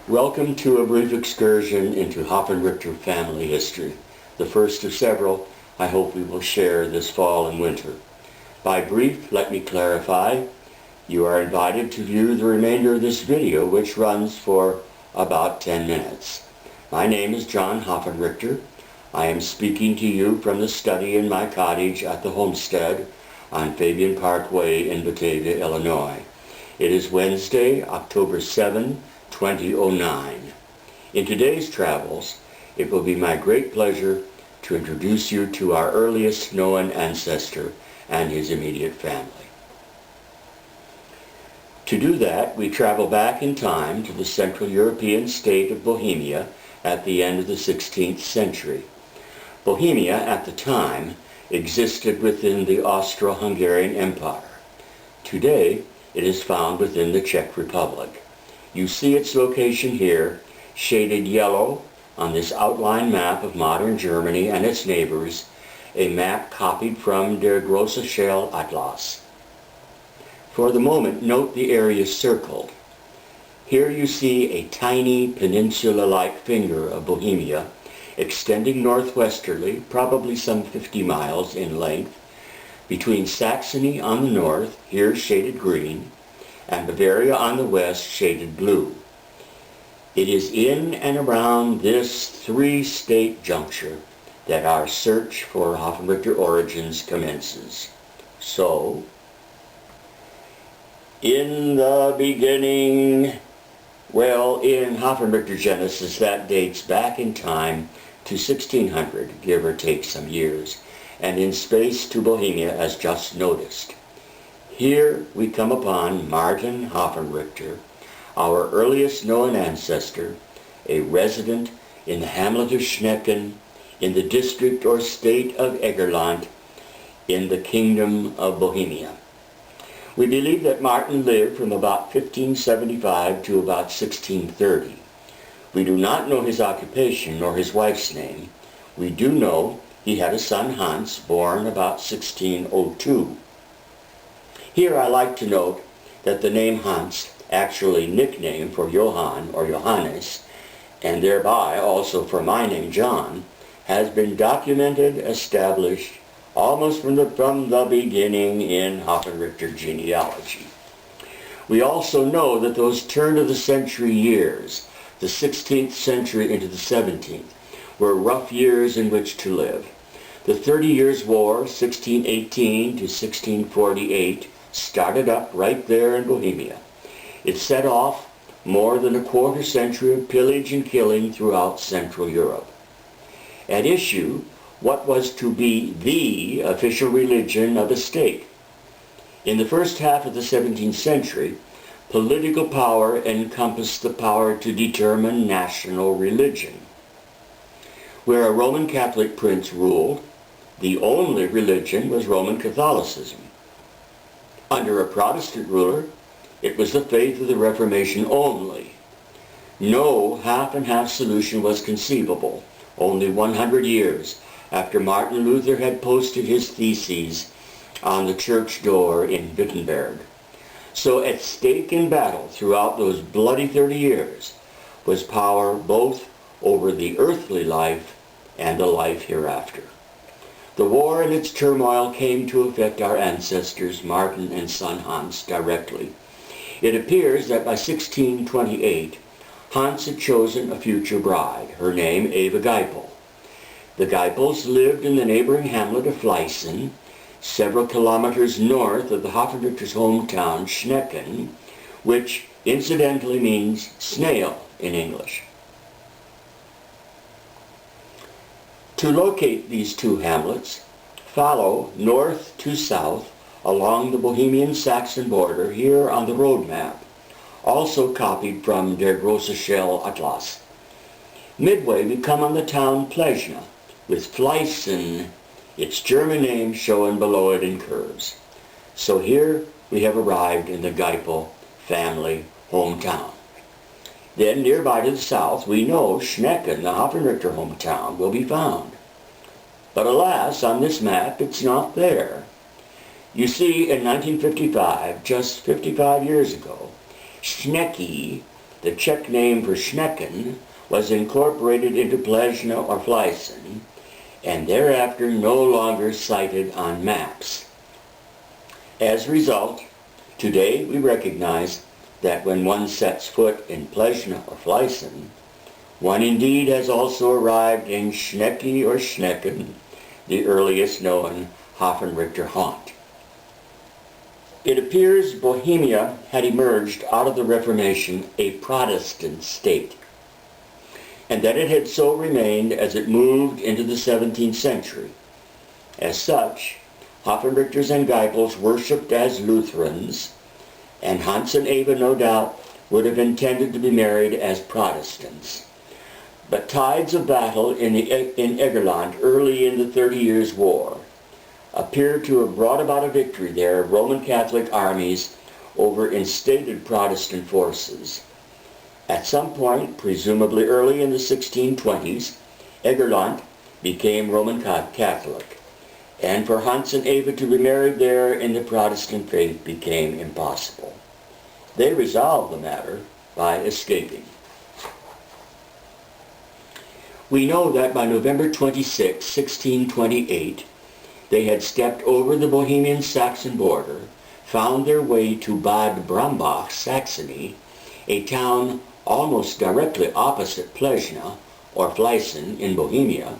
Welcome to a brief excursion into Hafenrichter family history, the first of several I hope we will share this fall and winter. By brief, let me clarify, you are invited to view the remainder of this video, which runs for about 10 minutes. My name is John Hafenrichter. I am speaking to you from the study in my cottage at the homestead on Fabian Parkway in Batavia, Illinois. It is Wednesday, October 7, 2009. In today's travels, it will be my great pleasure to introduce you to our earliest known ancestor and his immediate family. To do that, we travel back in time to the Central European state of Bohemia at the end of the 16th century. Bohemia, at the time, existed within the Austro-Hungarian Empire. Today, it is found within the Czech Republic. You see its location here, shaded yellow on this outline map of modern Germany and its neighbors, a map copied from Der Große Schell Atlas. For the moment, note the area circled. Here you see a tiny peninsula-like finger of Bohemia, extending northwesterly, probably some 50 miles in length, between Saxony on the north, here shaded green, and Bavaria on the west, shaded blue. It is in and around this three-state juncture that our search for Hafenrichter origins commences. So, in the beginning, well, in Hafenrichter Genesis, that dates back in time to 1600, give or take some years, and in space to Bohemia, as just noticed. Here we come upon Martin Hafenrichter, our earliest known ancestor, a resident in the hamlet of Schnecken, in the district or state of Egerland, in the kingdom of Bohemia. We believe that Martin lived from about 1575 to about 1630. We do not know his occupation nor his wife's name. We do know he had a son, Hans, born about 1602. Here I like to note that the name Hans, actually nickname for Johann or Johannes, and thereby also for my name John, has been documented, established, almost from the beginning in Hafenrichter genealogy. We also know that those turn-of-the-century years, the 16th century into the 17th, were rough years in which to live. The 30 Years' War, 1618 to 1648, started up right there in Bohemia. It set off more than a quarter century of pillage and killing throughout Central Europe. At issue, what was to be the official religion of a state. In the first half of the 17th century, political power encompassed the power to determine national religion. Where a Roman Catholic prince ruled, the only religion was Roman Catholicism. Under a Protestant ruler, it was the faith of the Reformation only. No half-and-half solution was conceivable, only 100 years after Martin Luther had posted his theses on the church door in Wittenberg. So at stake in battle throughout those bloody 30 years was power both over the earthly life and the life hereafter. The war and its turmoil came to affect our ancestors, Martin and son Hans, directly. It appears that by 1628, Hans had chosen a future bride, her name Eva Geipel. The Geipels lived in the neighboring hamlet of Fleissen, several kilometers north of the Hafenrichter's hometown, Schnecken, which incidentally means snail in English. To locate these two hamlets, follow north to south along the Bohemian-Saxon border here on the road map, also copied from Der Große Schell Atlas. Midway we come on the town Plesna, with Fleissen, its German name shown below it in curves. So here we have arrived in the Geipel family hometown. Then nearby to the south we know Schnecken, the Hafenrichter hometown, will be found. But alas, on this map it's not there. You see, in 1955, just 55 years ago, Schnecki the Czech name for Schnecken was incorporated into Plzeň or Fleissen, and thereafter no longer cited on maps. As a result, today we recognize that when one sets foot in Plzeň or Fleissen, one indeed has also arrived in Schnecke or Schnecken, the earliest known Hafenrichter haunt. It appears Bohemia had emerged out of the Reformation a Protestant state, and that it had so remained as it moved into the 17th century. As such, Hafenrichters and Geipels worshipped as Lutherans, and Hans and Eva, no doubt, would have intended to be married as Protestants. But tides of battle in Egerland early in the 30 Years' War appear to have brought about a victory there of Roman Catholic armies over instated Protestant forces. At some point, presumably early in the 1620s, Egerland became Roman Catholic, and for Hans and Eva to be married there in the Protestant faith became impossible. They resolved the matter by escaping. We know that by November 26, 1628, they had stepped over the Bohemian-Saxon border, found their way to Bad Brambach, Saxony, a town almost directly opposite Plzeň or Fleissen in Bohemia,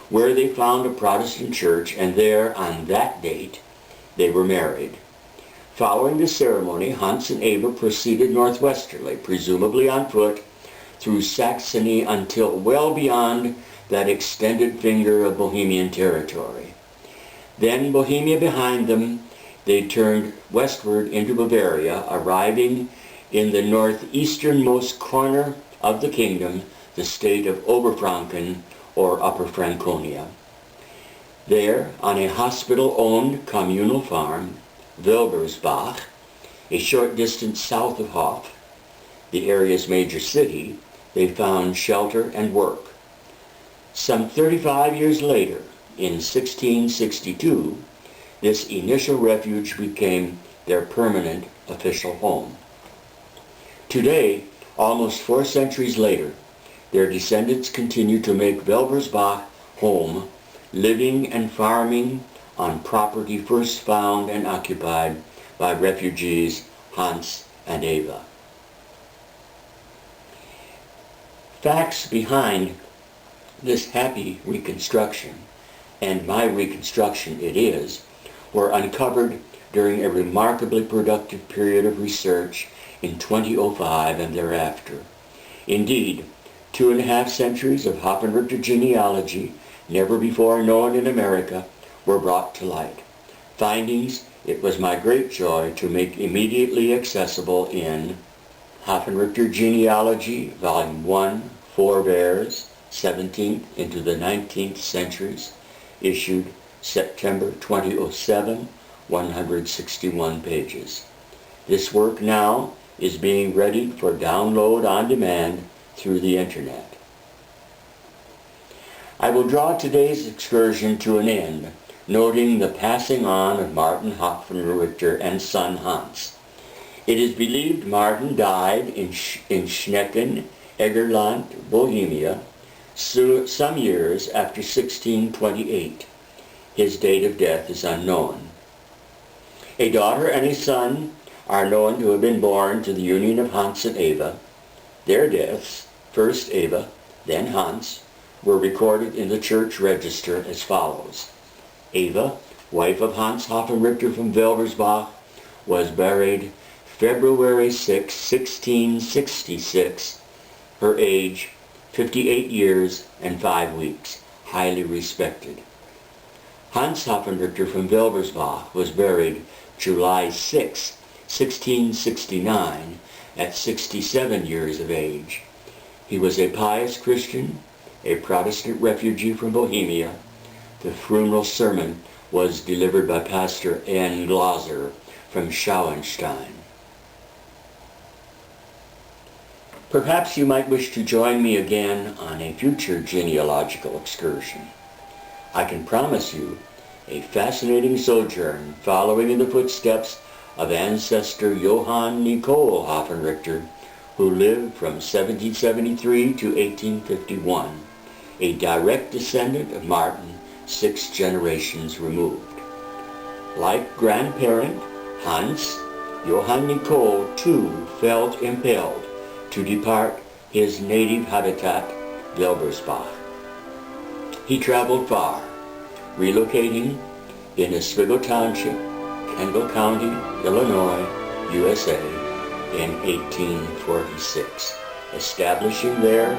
where they found a Protestant church, and there, on that date, they were married. Following the ceremony, Hans and Eva proceeded northwesterly, presumably on foot, through Saxony until well beyond that extended finger of Bohemian territory. Then, Bohemia behind them, they turned westward into Bavaria, arriving in the northeasternmost corner of the kingdom, the state of Oberfranken or Upper Franconia. There, on a hospital-owned communal farm, Wilbersbach, a short distance south of Hof, the area's major city, they found shelter and work. Some 35 years later, in 1662, this initial refuge became their permanent official home. Today, almost 4 centuries later, their descendants continue to make Wilbersbach home, living and farming on property first found and occupied by refugees Hans and Eva. Facts behind this happy reconstruction, and my reconstruction it is, were uncovered during a remarkably productive period of research in 2005 and thereafter. Indeed, 2.5 centuries of Hafenrichter genealogy, never before known in America, were brought to light. Findings it was my great joy to make immediately accessible in Hafenrichter Genealogy, Volume 1, Forebears, 17th into the 19th centuries, issued September 2007, 161 pages. This work now is being readied for download on demand through the Internet. I will draw today's excursion to an end, noting the passing on of Martin Hafenrichter and son Hans. It is believed Martin died in Schnecken, Egerland, Bohemia, some years after 1628. His date of death is unknown. A daughter and a son are known to have been born to the union of Hans and Eva. Their deaths, first Eva, then Hans, were recorded in the church register as follows. Eva, wife of Hans Hafenrichter from Wilbersbach, was buried February 6, 1666, her age 58 years and 5 weeks, highly respected. Hans Hafenrichter from Wilbersbach was buried July 6, 1669, at 67 years of age. He was a pious Christian, a Protestant refugee from Bohemia. The funeral sermon was delivered by Pastor N. Glaser from Schauenstein. Perhaps you might wish to join me again on a future genealogical excursion. I can promise you a fascinating sojourn following in the footsteps of ancestor Johann Nicole Hafenrichter, who lived from 1773 to 1851, a direct descendant of Martin 6 generations removed. Like grandparent Hans, Johann Nicole too felt impelled to depart his native habitat, Wilbersbach. He traveled far, relocating in Oswego Township, Kendall County, Illinois, USA, in 1846, establishing there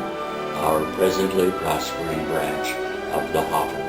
our presently prospering branch of the Hafenrichter.